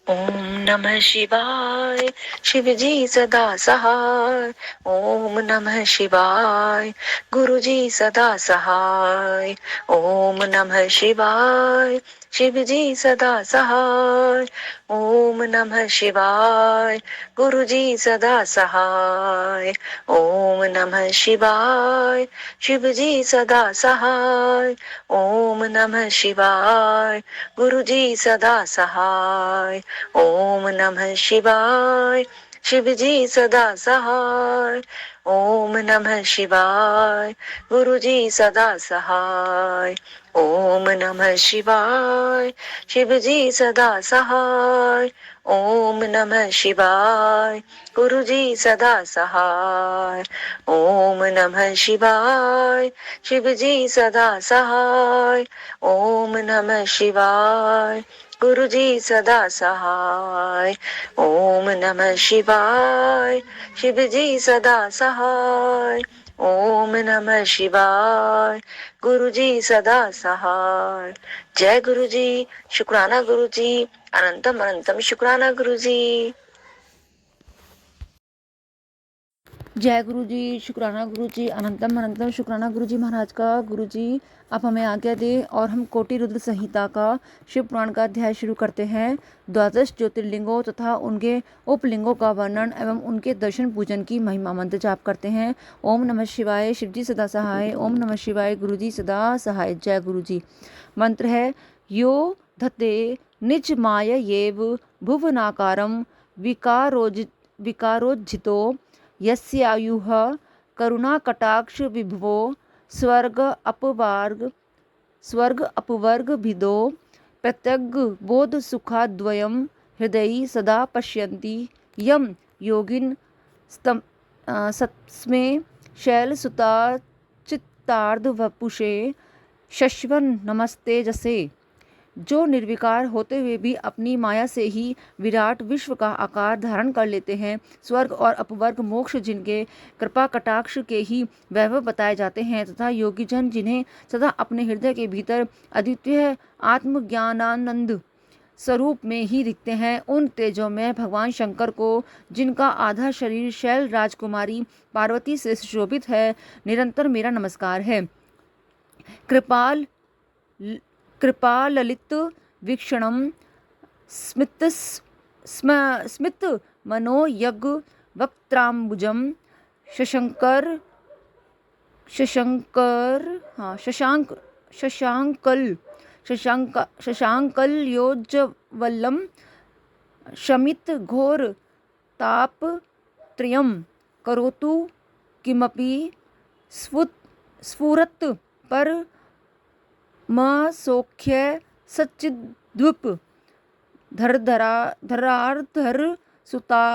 ओम नमः शिवाय। शिव जी सदा सहाय। ओम नमः शिवाय। गुरु जी सदा सहाय। ओम नमः शिवाय। शिव जी सदा सहाय। ओम नमः शिवाय। गुरु जी सदा सहाय। ओम नमः शिवाय। शिव जी सदा सहाय। ओम नमः शिवाय। गुरु जी सदा सहाय। ओम नमः शिवाय। शिव जी सदा सहाय। ओम नमः शिवाय। गुरु जी सदा सहाय। ओम नमः शिवाय। शिव जी सदा सहाय। ओम नमः शिवाय। गुरु जी सदा सहाय। ओम नमः शिवाय। शिव जी सदा सहाय। ओम नमः शिवाय। गुरु जी सदा सहाय। ओम नमः शिवाय। शिव जी सदा सहाय। ओम नमः शिवाय। गुरु जी सदा सहाय। जय गुरु जी। शुक्राना गुरु जी। अनंतम अनंतम शुक्राना गुरु जी। जय गुरु जी। शुक्राना गुरु जी। अनंतम अनंतम शुक्राना गुरु जी महाराज का। गुरु जी आप हमें आज्ञा दें और हम कोटि रुद्र संहिता का शिव पुराण का अध्याय शुरू करते हैं। द्वादश ज्योतिर्लिंगों तथा उनके उपलिंगों का वर्णन एवं उनके दर्शन पूजन की महिमा मंत्र जाप करते हैं। ओम नमः शिवाय। शिव जी सदा सहाय। ओम नमः शिवाय। गुरु जी सदा सहाय। जय गुरु जी। मंत्र है यो धते निज माययेव भुवनाकारं विकारोज्झितो यस्यायुः करुणाकटाक्ष विभवो स्वर्ग अपवर्गभिदो प्रत्यग बोध सुखाद्वयं हृदयि सदा पश्यन्ति यं योगिन सत्स्मे शैलसुता चित्तार्धवपुषे शश्वन नमस्ते जसे। जो निर्विकार होते हुए भी अपनी माया से ही विराट विश्व का आकार धारण कर लेते हैं, स्वर्ग और अपवर्ग मोक्ष जिनके कृपा कटाक्ष के ही वैभव बताए जाते हैं, तथा योगीजन जिन्हें सदा अपने हृदय के भीतर अद्वितीय आत्मज्ञानानंद स्वरूप में ही दिखते हैं, उन तेजों में भगवान शंकर को, जिनका आधा शरीर शैल राजकुमारी पार्वती से सुशोभित है, निरंतर मेरा नमस्कार है। कृपाललित वीक्षणं स्मित मनोयग वक्त्राम्बुजं शशांकल्योज्ज्वलं शमित घोर तापत्रयं करोतु किमपि स्फुरत् पर मसौख्य सच्चिद्विप धरार्धर सुता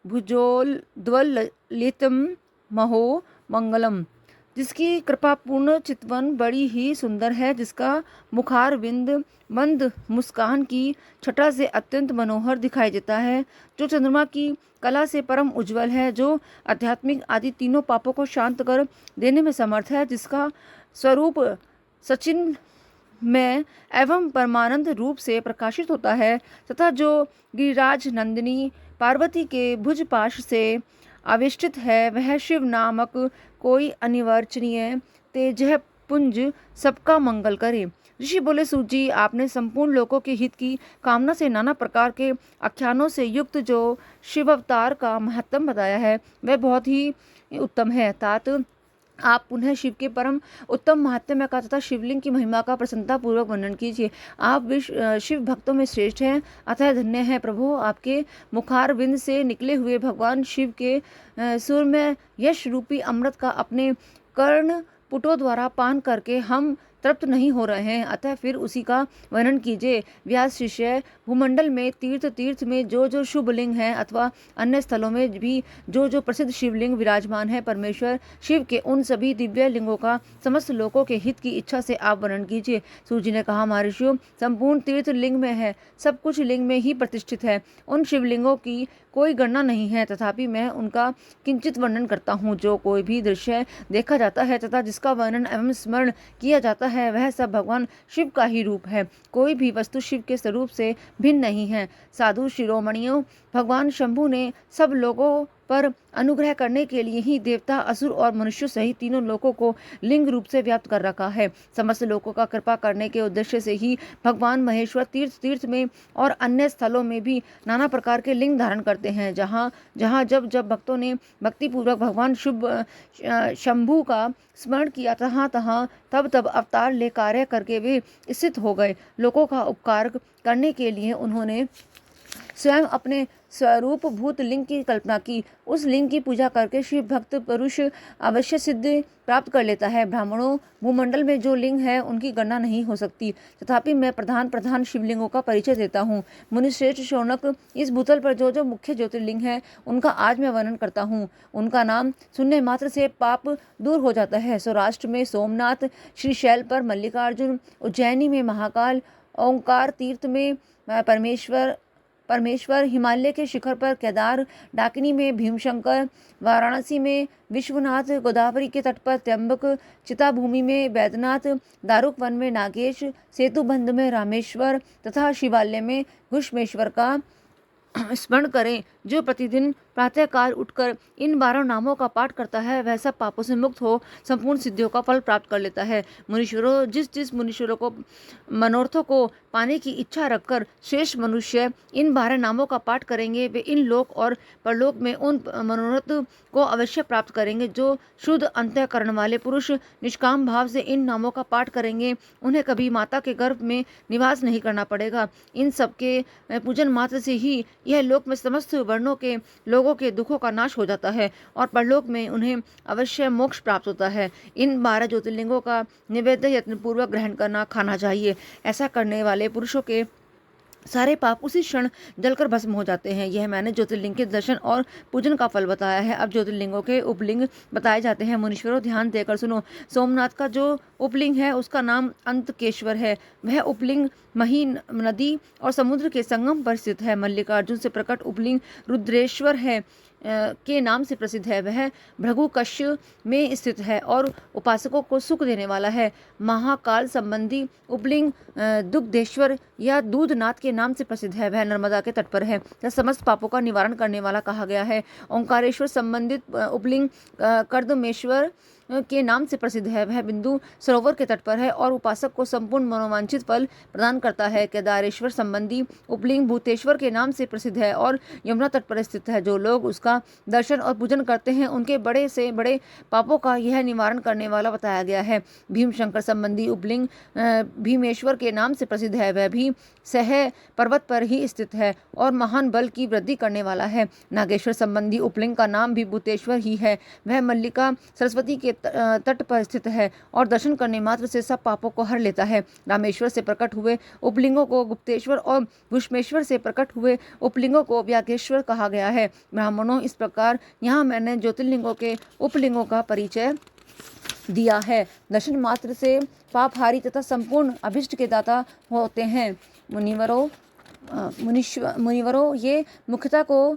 भुजोल्द्वलितं महो मंगलम। जिसकी कृपा पूर्ण चितवन बड़ी ही सुंदर है, जिसका मुखार विंद मंद मुस्कान की छटा से अत्यंत मनोहर दिखाई देता है, जो चंद्रमा की कला से परम उज्जवल है, जो आध्यात्मिक आदि तीनों पापों को शांत कर देने में समर्थ है, जिसका स्वरूप सचिन में एवं परमानंद रूप से प्रकाशित होता है, तथा जो गिरिराज नंदिनी पार्वती के भुजपाश से आविष्टित है, वह शिव नामक कोई अनिर्वचनीय तेजः पुंज सबका मंगल करे। ऋषि बोले, सूत जी, आपने संपूर्ण लोकों के हित की कामना से नाना प्रकार के आख्यानों से युक्त जो शिव अवतार का महत्तम बताया है, वह बहुत ही उत्तम है। तात आप पुनः शिव के परम उत्तम महात्म्य का तथा शिवलिंग की महिमा का प्रसन्नता पूर्वक वर्णन कीजिए। आप शिव भक्तों में श्रेष्ठ हैं, अतः धन्य है प्रभु। आपके मुखार विंद से निकले हुए भगवान शिव के सुर में यश रूपी अमृत का अपने कर्ण पुटों द्वारा पान करके हम तृप्त नहीं हो रहे हैं, अतः फिर उसी का वर्णन कीजिए। व्यास शिष्य, भूमंडल में तीर्थ में जो जो शुभ लिंग हैं, अथवा अन्य स्थलों में भी जो जो प्रसिद्ध शिवलिंग विराजमान है, परमेश्वर शिव के उन सभी दिव्य लिंगों का समस्त लोकों के हित की इच्छा से आप वर्णन कीजिए। सूर्य जी ने कहा, महर्षियों, संपूर्ण तीर्थ लिंग में है, सब कुछ लिंग में ही प्रतिष्ठित है। उन शिवलिंगों की कोई गणना नहीं है, तथापि मैं उनका किंचित वर्णन करता हूँ। जो कोई भी दृश्य देखा जाता है तथा जिसका वर्णन एवं स्मरण किया जाता है वह सब भगवान शिव का ही रूप है। कोई भी वस्तु शिव के स्वरूप से भिन्न नहीं है। साधु शिरोमणियों, भगवान शंभु ने सब लोगों पर अनुग्रह करने के लिए ही देवता, असुर और मनुष्य सहित तीनों लोकों को लिंग रूप से व्याप्त कर रखा है। समस्त लोगों का कृपा करने के उद्देश्य से ही भगवान महेश्वर तीर्थ तीर्थ में और अन्य स्थलों में भी नाना प्रकार के लिंग धारण करते हैं। जहाँ जहाँ जब जब भक्तों ने भक्तिपूर्वक भगवान शंभु का स्मरण किया, तहाँ तहाँ तब तब अवतार ले कार्य करके वे स्थित हो गए। लोगों का उपकार करने के लिए उन्होंने स्वयं अपने स्वरूप भूत लिंग की कल्पना की। उस लिंग की पूजा करके शिव भक्त पुरुष अवश्य सिद्धि प्राप्त कर लेता है। ब्राह्मणों, भूमंडल में जो लिंग है उनकी गणना नहीं हो सकती, तथापि मैं प्रधान प्रधान शिवलिंगों का परिचय देता हूँ। मुनिश्रेष्ठ शौनक, इस भूतल पर जो जो मुख्य ज्योतिर्लिंग है उनका आज मैं वर्णन करता हूँ। उनका नाम सुनने मात्र से पाप दूर हो जाता है। सौराष्ट्र में सोमनाथ, श्रीशैल पर मल्लिकार्जुन, उज्जैनी में महाकाल, ओंकार तीर्थ में परमेश्वर, हिमालय के शिखर पर केदार, डाकिनी में भीमशंकर, वाराणसी में विश्वनाथ, गोदावरी के तट पर त्र्यंबक, चिताभूमि में बैद्यनाथ, दारुक वन में नागेश, सेतुबंध में रामेश्वर तथा शिवालय में घुष्मेश्वर का स्मरण करें। जो प्रतिदिन प्रातःकाल उठकर इन 12 नामों का पाठ करता है वह सब पापों से मुक्त हो संपूर्ण सिद्धियों का फल प्राप्त कर लेता है। मुनीश्वरों, जिस जिस मुनीश्वरों को मनोरथों को पाने की इच्छा रखकर श्रेष्ठ मनुष्य इन 12 नामों का पाठ करेंगे, वे इन लोक और परलोक में उन मनोरथ को अवश्य प्राप्त करेंगे। जो शुद्ध अंतःकरण वाले पुरुष निष्काम भाव से इन नामों का पाठ करेंगे उन्हें कभी माता के गर्भ में निवास नहीं करना पड़ेगा। इन सब के पूजन मात्र से ही यह लोक में समस्त वर्णों के लोगों के दुखों का नाश हो जाता है और परलोक में उन्हें अवश्य मोक्ष प्राप्त होता है। इन 12 ज्योतिर्लिंगों का निवेद्य यत्नपूर्वक ग्रहण करना, खाना चाहिए। ऐसा करने वाले पुरुषों के सारे पाप उसी क्षण जलकर भस्म हो जाते हैं। यह मैंने ज्योतिर्लिंग के दर्शन और पूजन का फल बताया है। अब ज्योतिर्लिंगों के उपलिंग बताए जाते हैं। मुनीश्वरों, ध्यान देकर सुनो। सोमनाथ का जो उपलिंग है उसका नाम अंतकेश्वर है। वह उपलिंग मही नदी और समुद्र के संगम पर स्थित है। मल्लिकार्जुन से प्रकट उपलिंग रुद्रेश्वर है के नाम से प्रसिद्ध है। वह भृगुकश्य में स्थित है और उपासकों को सुख देने वाला है। महाकाल संबंधी उपलिंग दुग्धेश्वर या दूधनाथ के नाम से प्रसिद्ध है। वह नर्मदा के तट पर है। यह समस्त पापों का निवारण करने वाला कहा गया है। ओंकारेश्वर संबंधित उपलिंग कर्दमेश्वर के नाम से प्रसिद्ध है। वह बिंदु सरोवर के तट पर है और उपासक को संपूर्ण मनोवांछित फल प्रदान करता है। केदारेश्वर संबंधी उपलिंग भूतेश्वर के नाम से प्रसिद्ध है और यमुना तट पर स्थित है। जो लोग उसका दर्शन और पूजन करते हैं उनके बड़े से बड़े पापों का यह निवारण करने वाला बताया गया है। भीमशंकर संबंधी उपलिंग भीमेश्वर के नाम से प्रसिद्ध है। वह भी सह पर्वत पर ही स्थित है और महान बल की वृद्धि करने वाला है। नागेश्वर संबंधी उपलिंग का नाम भी भूतेश्वर ही है। वह मल्लिका सरस्वती के तट पर स्थित है और दर्शन करने मात्र से सब पापों को हर लेता है। रामेश्वर से प्रकट हुए उपलिंगों को गुप्तेश्वर और भुष्मेश्वर से प्रकट हुए उपलिंगों को व्याघ्रेश्वर कहा गया है। ब्राह्मणों, इस प्रकार यहाँ मैंने ज्योतिर्लिंगों के उपलिंगों का परिचय दिया है। दर्शन मात्र से पापहारी तथा संपूर्ण अभिष्ट के दाता होते हैं। मुनिवरों, ये मुख्यता को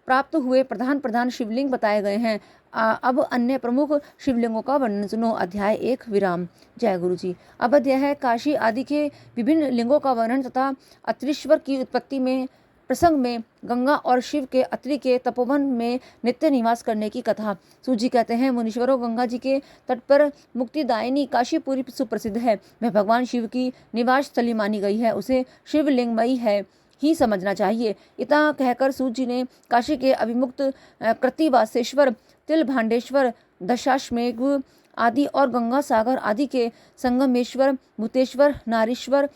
प्राप्त हुए प्रधान प्रधान शिवलिंग बताए गए हैं। अब अन्य प्रमुख शिवलिंगों का वर्णन सुनो। अध्याय 1 विराम। जय गुरु जी। अब अध्याय है काशी आदि के विभिन्न लिंगों का वर्णन तथा अत्रीश्वर की उत्पत्ति में प्रसंग में गंगा और शिव के अत्रि के तपोवन में नित्य निवास करने की कथा। सूजी कहते हैं, मुनीश्वरों, गंगा जी के तट पर मुक्तिदायिनी काशीपुरी सुप्रसिद्ध है। वह भगवान शिव की निवास स्थली मानी गई है। उसे शिवलिंगमयी है ही समझना चाहिए। इतना कहकर सूत जी ने काशी के अभिमुक्त कृतिवासेश्वर, तिलभांडेश्वर, दशाश्वमेघ आदि और गंगा सागर आदि के संगमेश्वर, भूतेश्वर, नारीश्वर,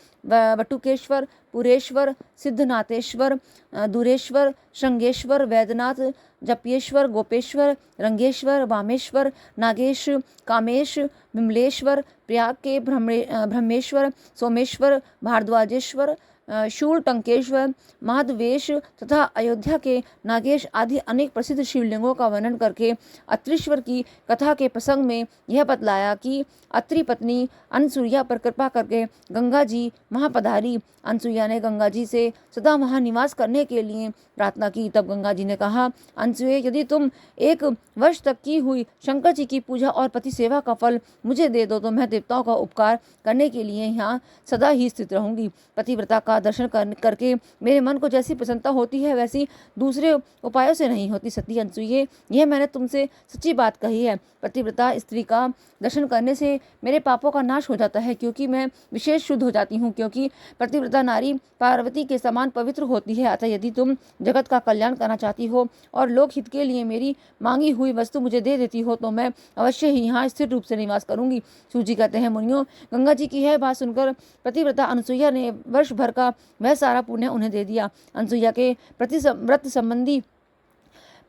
वटुकेश्वर, पुरेश्वर, सिद्धनाथेश्वर, दूरेश्वर, श्रृंगेश्वर, वैद्यनाथ, जपेश्वर, गोपेश्वर, रंगेश्वर, वामेश्वर, नागेश, कामेश, विमलेश्वर, प्रयाग के ब्रह्मेश्वर, सोमेश्वर, भारद्वाजेश्वर, शूल टंकेश्वर, महाद्वेश तथा अयोध्या के नागेश आदि अनेक प्रसिद्ध शिवलिंगों का वर्णन करके अत्रीश्वर की कथा के प्रसंग में यह बतलाया कि अत्रि पत्नी अनसुईया पर कृपा करके गंगा जी वहाँ पधारी। अनसुईया ने गंगा जी से सदा वहाँ निवास करने के लिए प्रार्थना की। तब गंगा जी ने कहा, अनसुए, यदि तुम 1 वर्ष तक की हुई शंकर जी की पूजा और पति सेवा का फल मुझे दे दो तो मैं देवताओं का उपकार करने के लिए यहाँ सदा ही स्थित रहूंगी। पतिव्रता का दर्शन करके मेरे मन को जैसी प्रसन्नता होती है वैसी दूसरे उपायों से नहीं होती। सती अनसुईये, यह मैंने तुमसे सच्ची बात कही है। पतिव्रता स्त्री का दर्शन करने से मेरे पापों का नाश हो जाता है, क्योंकि मैं विशेष शुद्ध हो जाती हूँ, क्योंकि पतिव्रता नारी पार्वती के समान पवित्र होती है। अतः यदि तुम जगत का कल्याण करना चाहती हो और लोक हित के लिए मेरी मांगी हुई वस्तु मुझे दे देती हो तो मैं अवश्य ही यहाँ स्थिर रूप से निवास करूंगी। सूजी कहते हैं, मुनियों, गंगा जी की यह बात सुनकर पतिव्रता अनसुईया ने वर्ष भर का वह सारा पुण्य उन्हें दे दिया। अनसुईया के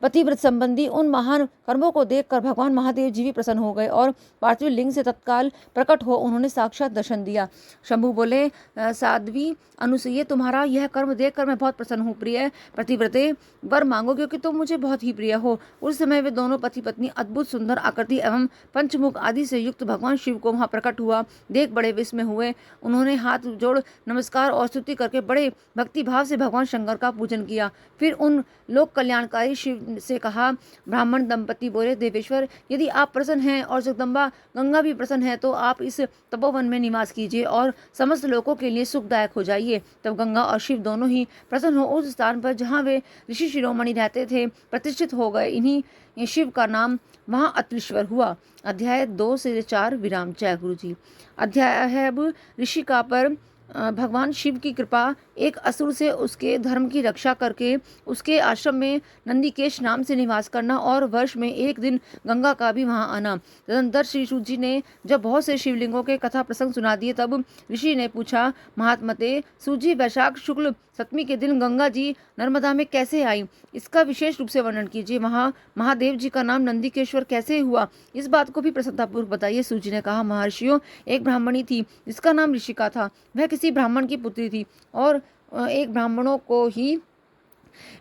पतिव्रत संबंधी उन महान कर्मों को देखकर भगवान महादेव जी भी प्रसन्न हो गए और पार्थिव लिंग से तत्काल प्रकट हो उन्होंने साक्षात दर्शन दिया। शंभु बोले, साध्वी अनुसुईये, तुम्हारा यह कर्म देखकर मैं बहुत प्रसन्न हूँ। प्रिय पतिव्रते, वर मांगो, क्योंकि तुम मुझे बहुत ही प्रिय हो। उस समय वे दोनों पति पत्नी अद्भुत सुंदर आकृति एवं पंचमुख आदि से युक्त भगवान शिव को वहाँ प्रकट हुआ देख बड़े विस्मय हुए। उन्होंने हाथ जोड़ नमस्कार और स्तुति करके बड़े भक्ति भाव से भगवान शंकर का पूजन किया। फिर उन लोक कल्याणकारी शिव से कहा। ब्राह्मण दंपति बोले, देवेश्वर, यदि आप प्रसन्न हैं और जगदम्बा गंगा भी प्रसन्न है तो आप इस तपोवन में निवास कीजिए और समस्त लोगों के लिए सुखदायक हो जाइए। तब गंगा और शिव दोनों ही प्रसन्न हो उस स्थान पर जहाँ वे ऋषि शिरोमणि रहते थे प्रतिष्ठित हो गए। इन्हीं शिव का नाम वहाँ अत्रीश्वर हुआ। अध्याय 2 से 4 विराम। जय गुरु जी। अध्याय है अब ऋषिका पर भगवान शिव की कृपा। एक असुर से उसके धर्म की रक्षा करके उसके आश्रम में नंदीकेश नाम से निवास करना और वर्ष में एक दिन गंगा का भी वहां आना। तदनंतर श्री सूत ने जब बहुत से शिवलिंगों के कथा प्रसंग सुना दिए तब ऋषि ने पूछा, महात्मते, सूजी वैशाख शुक्ल सप्तमी के दिन गंगा जी नर्मदा में कैसे आई, इसका विशेष रूप से वर्णन कीजिए। वहाँ महादेव जी का नाम नंदीकेश्वर कैसे हुआ, इस बात को भी प्रसन्नतापूर्वक बताइए। सूजी ने कहा, महर्षियों, एक ब्राह्मणी थी जिसका नाम ऋषिका था। वह किसी ब्राह्मण की पुत्री थी और एक ब्राह्मणों को ही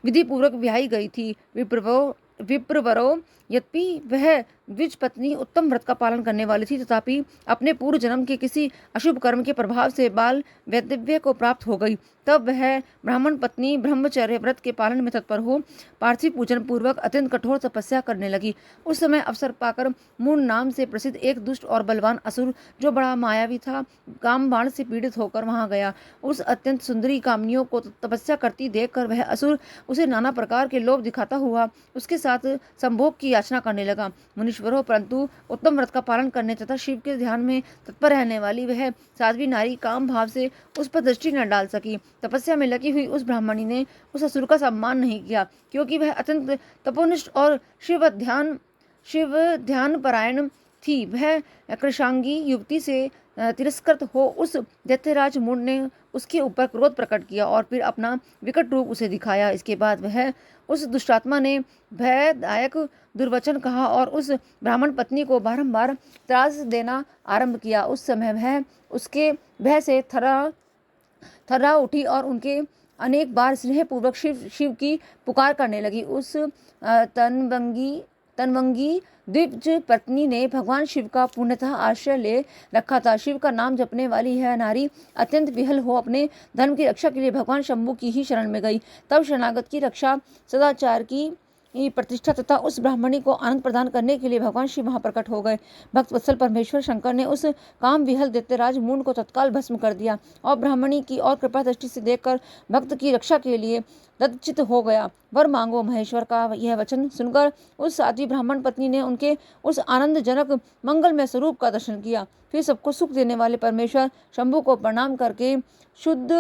विधि पूर्वक ब्याही गई थी। विप्रवरो यद्यपि वह द्विज पत्नी उत्तम व्रत का पालन करने वाली थी, तथापि अपने पूर्व जन्म के किसी अशुभ कर्म के प्रभाव से बाल वैधव्य को प्राप्त हो गई। तब वह ब्राह्मण पत्नी ब्रह्मचर्य व्रत के पालन में तत्पर हो पार्थिव पूजन पूर्वक अत्यंत कठोर तपस्या करने लगी। उस समय अवसर पाकर मून नाम से प्रसिद्ध एक दुष्ट और बलवान असुर, जो बड़ा मायावी था, काम बाण से पीड़ित होकर वहां गया। उस अत्यंत सुंदरी कामनियों को तपस्या करती देखकर वह असुर उसे नाना प्रकार के लोभ दिखाता हुआ उसके साथ संभोग की याचना करने लगा। मुनीश्वरों, परंतु उत्तम व्रत का पालन करने तथा शिव के ध्यान में तत्पर रहने वाली वह साध्वी नारी काम भाव से उस पर दृष्टि न डाल सकी। तपस्या में लगी हुई उस ब्राह्मणी ने उस असुर का सम्मान नहीं किया, क्योंकि वह अत्यंत तपोनिष्ठ और शिव ध्यान परायण थी। वह कृशांगी युवती से तिरस्कृत हो उस दैत्यराज मूढ़ ने उसके ऊपर क्रोध प्रकट किया और फिर अपना विकट रूप उसे दिखाया। इसके बाद वह उस दुष्टात्मा ने भयदायक दुर्वचन कहा और उस ब्राह्मण पत्नी को बारंबार त्रास देना आरंभ किया। उस समय वह उसके भय से थर्रा उठी और उनके अनेक बार स्नेहपूर्वक शिव की पुकार करने लगी। उस तनवंगी द्विज पत्नी ने भगवान शिव का पूर्णतः आश्रय ले रखा था। शिव का नाम जपने वाली यह नारी अत्यंत विहल हो अपने धर्म की रक्षा के लिए भगवान शंभु की ही शरण में गई। तब शरणागत की रक्षा, सदाचार की प्रतिष्ठा तथा उस ब्राह्मणी को आनंद प्रदान करने के लिए भगवान शिव वहां प्रकट हो गए। भक्त वत्सल परमेश्वर शंकर ने उस काम विहल दैत्यराज मूढ़ को तत्काल भस्म कर दिया और ब्राह्मणी की और कृपा दृष्टि से देखकर भक्त की रक्षा के लिए तदचित हो गया। वर मांगो। महेश्वर का यह वचन सुनकर उस साध्वी ब्राह्मण पत्नी ने उनके उस आनंदजनक मंगलमय स्वरूप का दर्शन किया। फिर सबको सुख देने वाले परमेश्वर शंभु को प्रणाम करके शुद्ध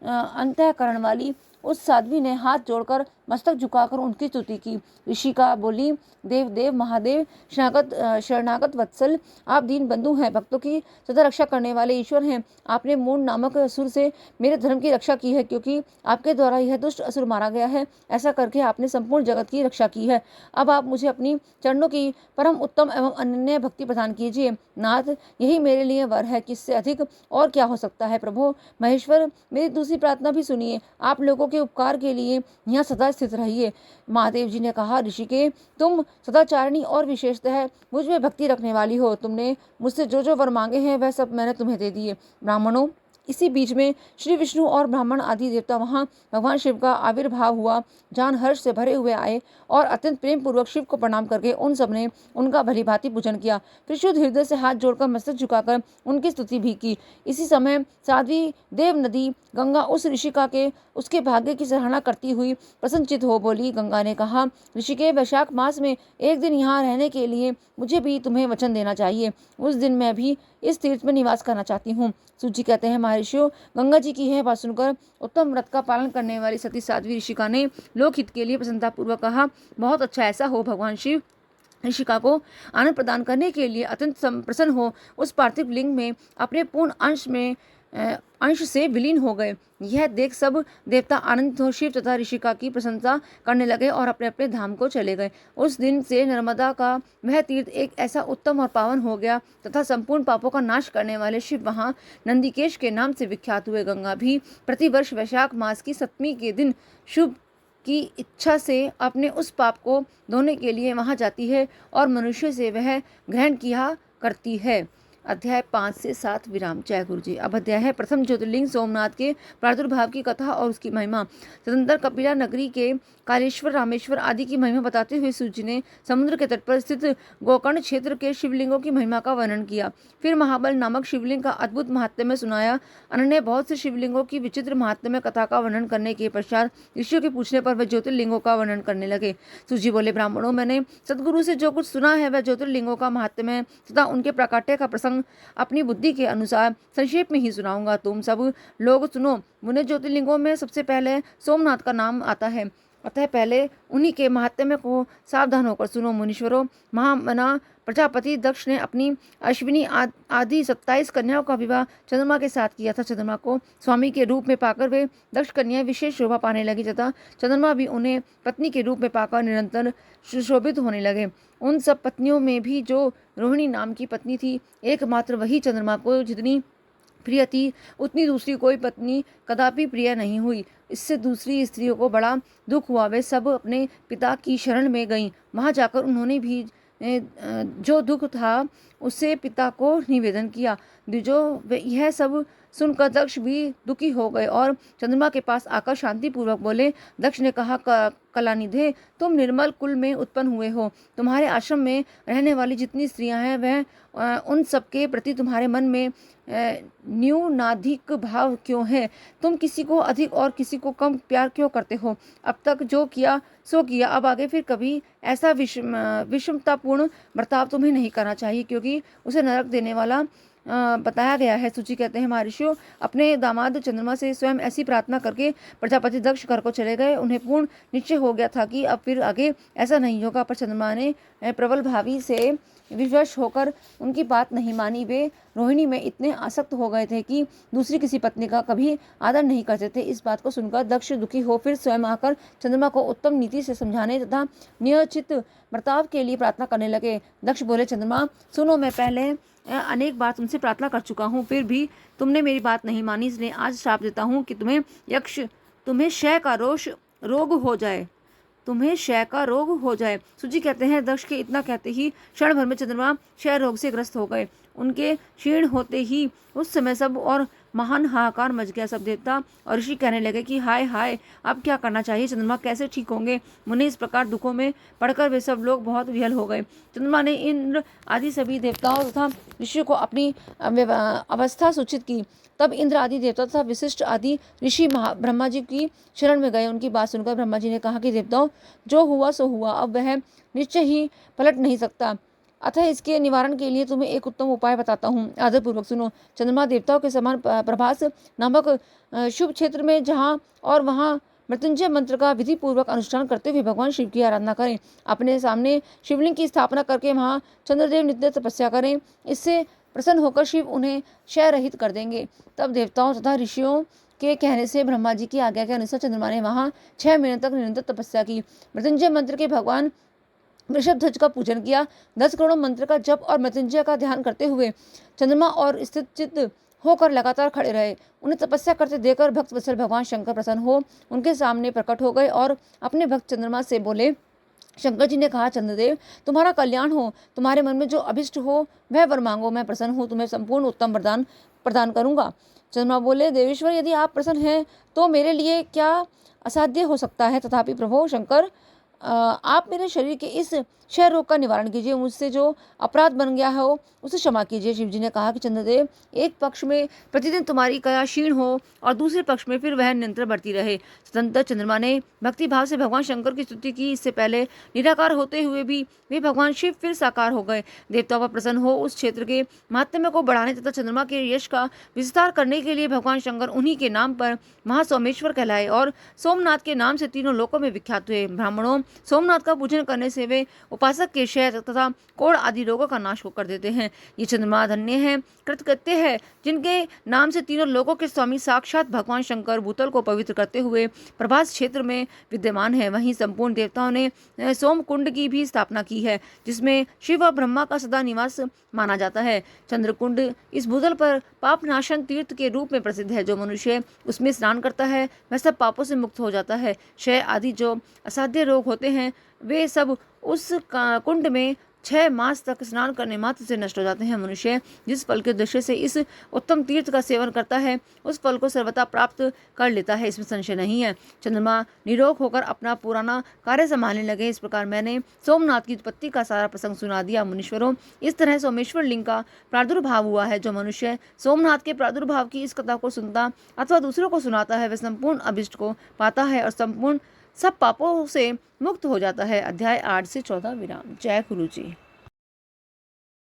अंतःकरण वाली उस साध्वी ने हाथ जोड़कर मस्तक झुकाकर उनकी स्तुति की। ऋषिका बोली, देव देव महादेव, शरणागत वत्सल, आप दीन बंधु हैं, भक्तों की सदा रक्षा करने वाले ईश्वर हैं। आपने मूढ़ नामक असुर से मेरे धर्म की रक्षा की है, क्योंकि आपके द्वारा यह दुष्ट असुर मारा गया है। ऐसा करके आपने संपूर्ण जगत की रक्षा की है। अब आप मुझे अपनी चरणों की परम उत्तम एवं अनन्य भक्ति प्रदान कीजिए। नाथ, यही मेरे लिए वर है, किससे अधिक और क्या हो सकता है। प्रभु महेश्वर, मेरी दूसरी प्रार्थना भी सुनिए। आप लोगों के उपकार के लिए यहाँ सदा स्थित रहिए। महादेव जी ने कहा, ऋषिके, तुम सदाचारिणी और विशेषतः मुझ में भक्ति रखने वाली हो। तुमने मुझसे जो जो वर मांगे हैं वह सब मैंने तुम्हें दे दिए। ब्राह्मणों, इसी बीच में श्री विष्णु और ब्राह्मण आदि देवता वहां भगवान शिव का आविर्भाव हुआ। जान हर्ष से भरे हुए आए और अत्यंत प्रेम पूर्वक शिव को प्रणाम करके उन सब ने उनका भली भांति पूजन किया। फिर शुद्ध हृदय से हाथ जोड़कर मस्तक झुकाकर उनकी स्तुति भी की। इसी समय साध्वी देव नदी गंगा उस ऋषिका के उसके भाग्य की सराहना करती हुई प्रसन्नचित हो बोली। गंगा ने कहा, ऋषिके, वैशाख मास में एक दिन यहाँ रहने के लिए मुझे भी तुम्हें वचन देना चाहिए। उस दिन मैं भी इस तीर्थ में निवास करना चाहती हूँ। सूची कहते हैं, महर्षियों, गंगा जी की यह बात सुनकर उत्तम व्रत का पालन करने वाली सती साध्वी ऋषिका ने लोकहित के लिए प्रसन्नतापूर्वक कहा, बहुत अच्छा, ऐसा हो। भगवान शिव ऋषिका को आनंद प्रदान करने के लिए अत्यंत प्रसन्न हो उस पार्थिव लिंग में अपने पूर्ण अंश से विलीन हो गए। यह देख सब देवता आनंदित हो शिव तथा ऋषिका की प्रशंसा करने लगे और अपने अपने धाम को चले गए। उस दिन से नर्मदा का वह तीर्थ एक ऐसा उत्तम और पावन हो गया तथा संपूर्ण पापों का नाश करने वाले शिव वहाँ नंदिकेश के नाम से विख्यात हुए। गंगा भी प्रतिवर्ष वैशाख मास की 7वीं के दिन शुभ की इच्छा से अपने उस पाप को धोने के लिए वहां जाती है और मनुष्य से वह ग्रहण किया करती है। अध्याय 5 से 7 विराम। जय गुरु जी। अब अध्याय है प्रथम ज्योतिर्लिंग सोमनाथ के प्रादुर्भाव की कथा और उसकी महिमा। तदनंतर कपिला नगरी के कालेश्वर, रामेश्वर आदि की महिमा बताते हुए सूची ने समुद्र के तट पर स्थित गोकर्ण क्षेत्र के शिवलिंगों की महिमा का वर्णन किया। फिर महाबल नामक शिवलिंग का अद्भुत महात्म्य सुनाया। अन्य बहुत से शिवलिंगों की विचित्र महात्म्य कथा का वर्णन करने के पश्चात ऋषियों के पूछने पर वह ज्योतिर्लिंगों का वर्णन करने लगे। सूची बोले, ब्राह्मणों, मैंने सदगुरु से जो कुछ सुना है वह ज्योतिर्लिंगों का महात्म्य तथा उनके प्राकट्य का प्रसंग अपनी बुद्धि के अनुसार संक्षेप में ही सुनाऊंगा। तुम सब लोग सुनो। मुने ज्योतिर्लिंगों में सबसे पहले सोमनाथ का नाम आता है, अतः पहले उन्हीं के महात्म्य को सावधान होकर सुनो। मुनीश्वरों, महामना प्रजापति दक्ष ने अपनी अश्विनी आदि 27 कन्याओं का विवाह चंद्रमा के साथ किया था। चंद्रमा को स्वामी के रूप में पाकर वे दक्ष कन्याएं विशेष शोभा पाने लगी तथा चंद्रमा भी उन्हें पत्नी के रूप में पाकर निरंतर सुशोभित होने लगे। उन सब पत्नियों में भी जो रोहिणी नाम की पत्नी थी, एकमात्र वही चंद्रमा को जितनी प्रिय थी उतनी दूसरी कोई पत्नी कदापि प्रिय नहीं हुई। इससे दूसरी स्त्रियों को बड़ा दुख हुआ। वे सब अपने पिता की शरण में गईं। वहां जाकर उन्होंने भी जो दुख था उससे पिता को निवेदन किया। जो यह सब सुनकर दक्ष भी दुखी हो गए और चंद्रमा के पास आकर शांतिपूर्वक बोले। दक्ष ने कहा, कलानिधे, तुम निर्मल कुल में उत्पन्न हुए हो। तुम्हारे आश्रम में रहने वाली जितनी स्त्रियां हैं वह उन सबके प्रति तुम्हारे मन में न्यूनाधिक भाव क्यों है? तुम किसी को अधिक और किसी को कम प्यार क्यों करते हो? अब तक जो किया सो किया, अब आगे फिर कभी ऐसा विषमतापूर्ण बर्ताव तुम्हें नहीं करना चाहिए, क्योंकि उसे नरक देने वाला बताया गया है। सूची कहते हैं, महर्षियों, अपने दामाद चंद्रमा से स्वयं ऐसी प्रार्थना करके प्रजापति दक्ष घर को चले गए। उन्हें पूर्ण निश्चय हो गया था कि अब फिर आगे ऐसा नहीं होगा, पर चंद्रमा ने प्रबल भावी से विवश होकर उनकी बात नहीं मानी। वे रोहिणी में इतने आसक्त हो गए थे कि दूसरी किसी पत्नी का कभी आदर नहीं करते थे। इस बात को सुनकर दक्ष दुखी हो फिर स्वयं आकर चंद्रमा को उत्तम नीति से समझाने तथा नियोचित बर्ताव के लिए प्रार्थना करने लगे। दक्ष बोले, चंद्रमा, सुनो, मैं पहले अनेक बार तुमसे प्रार्थना कर चुका हूँ, फिर भी तुमने मेरी बात नहीं मानी, इसलिए आज श्राप देता हूँ कि तुम्हें क्षय का रोग हो जाए। तुम्हें क्षय का रोग हो जाए। सूची कहते हैं, दक्ष के इतना कहते ही क्षण भर में चंद्रमा क्षय रोग से ग्रस्त हो गए। उनके क्षीण होते ही उस समय सब और महान हाहाकार मच गया। सब देवता और ऋषि कहने लगे कि हाय हाय, अब क्या करना चाहिए? चंद्रमा कैसे ठीक होंगे? मुने इस प्रकार दुखों में पड़कर वे सब लोग बहुत विह्वल हो गए। चंद्रमा ने इंद्र आदि सभी देवताओं तथा ऋषियों को अपनी अवस्था सूचित की। तब इंद्र आदि देवता तथा विशिष्ट आदि ऋषि ब्रह्मा जी की शरण में गए। उनकी बात सुनकर ब्रह्मा जी ने कहा कि देवताओं, जो हुआ सो हुआ, अब वह निश्चय ही पलट नहीं सकता, अतः इसके निवारण के लिए तुम्हें एक उत्तम उपाय बताता हूँ, आदरपूर्वक सुनो। चंद्रमा देवताओं के समान प्रभास नामक शुभ क्षेत्र में जहाँ और वहाँ मृत्युंजय मंत्र का विधि पूर्वक अनुष्ठान करते हुए भगवान शिव की आराधना करें। अपने सामने शिवलिंग की स्थापना करके वहाँ चंद्रदेव नित्य तपस्या करें। इससे प्रसन्न होकर शिव उन्हें क्षय रहित कर देंगे। तब देवताओं तथा ऋषियों के कहने से ब्रह्मा जी की आज्ञा के अनुसार चंद्रमा ने वहाँ 6 महीने तक निरंतर तपस्या की। मृत्युंजय मंत्र के भगवान वृषभध्वज का पूजन किया। 10 करोड़ मंत्र का जप और मृत्युंजय का ध्यान करते हुए चंद्रमा और स्थित चित्त होकर लगातार खड़े रहे। उन्हें तपस्या करते देखकर भक्त वत्सल भगवान शंकर प्रसन्न हो उनके सामने प्रकट हो गए और अपने भक्त चंद्रमा से बोले। शंकर जी ने कहा, चंद्रदेव तुम्हारा कल्याण हो, तुम्हारे मन में जो अभिष्ट हो वह वर मांगो, मैं प्रसन्न हूँ, तुम्हें संपूर्ण उत्तम वरदान प्रदान करूंगा। चंद्रमा बोले, देवेश्वर यदि आप प्रसन्न हैं तो मेरे लिए क्या असाध्य हो सकता है। तथापि प्रभु शंकर आप मेरे शरीर के इस क्षय रोग का निवारण कीजिए, मुझसे जो अपराध बन गया हो उसे क्षमा कीजिए। शिव जी ने कहा कि चंद्रदेव एक पक्ष में प्रतिदिन तुम्हारी काया क्षीण हो और दूसरे पक्ष में फिर वह निरंतर बढ़ती रहे। स्वतंत्र चंद्रमा ने भक्ति भाव से भगवान शंकर की स्तुति की। इससे पहले निराकार होते हुए भी वे भगवान शिव फिर साकार हो गए। देवताओं पर प्रसन्न हो उस क्षेत्र के महात्म्य को बढ़ाने तथा चंद्रमा के यश का विस्तार करने के लिए भगवान शंकर उन्हीं के नाम पर महासोमेश्वर कहलाए और सोमनाथ के नाम से तीनों लोकों में विख्यात हुए। ब्राह्मणों सोमनाथ का पूजन करने से वे उपासक के क्षय तथा कोढ़ आदि रोगों का नाश कर देते हैं। ये चंद्रमा धन्य है, कृतकृत्य है, जिनके नाम से तीनों लोकों के स्वामी साक्षात भगवान शंकर भूतल को पवित्र करते हुए प्रभास क्षेत्र में विद्यमान है। वहीं संपूर्ण देवताओं ने सोम कुंड की भी स्थापना की है, जिसमें शिव और ब्रह्मा का सदा निवास माना जाता है। चंद्रकुंड इस भूतल पर पापनाशन तीर्थ के रूप में प्रसिद्ध है। जो मनुष्य उसमें स्नान करता है वह सब पापों से मुक्त हो जाता है। क्षय आदि जो असाध्य रोग होते हैं वे सब उस कुंड में 6 मास तक स्नान करने मात्र से नष्ट हो जाते हैं। मनुष्य जिस फल के उद्देश्य से इस उत्तम तीर्थ का सेवन करता है उस फल को सर्वथा प्राप्त कर लेता है, इसमें संशय नहीं है। चंद्रमा निरोग होकर अपना पुराना कार्य संभालने लगे। इस प्रकार मैंने सोमनाथ की उत्पत्ति का सारा प्रसंग सुना दिया। मुनीश्वरों, इस तरह सोमेश्वर लिंग का प्रादुर्भाव हुआ है। जो मनुष्य सोमनाथ के प्रादुर्भाव की इस कथा को सुनता अथवा दूसरों को सुनाता है वह संपूर्ण अभिष्ट को पाता है और संपूर्ण सब पापों से मुक्त हो जाता है। अध्याय 8 से 14 विराम। जय गुरु जी।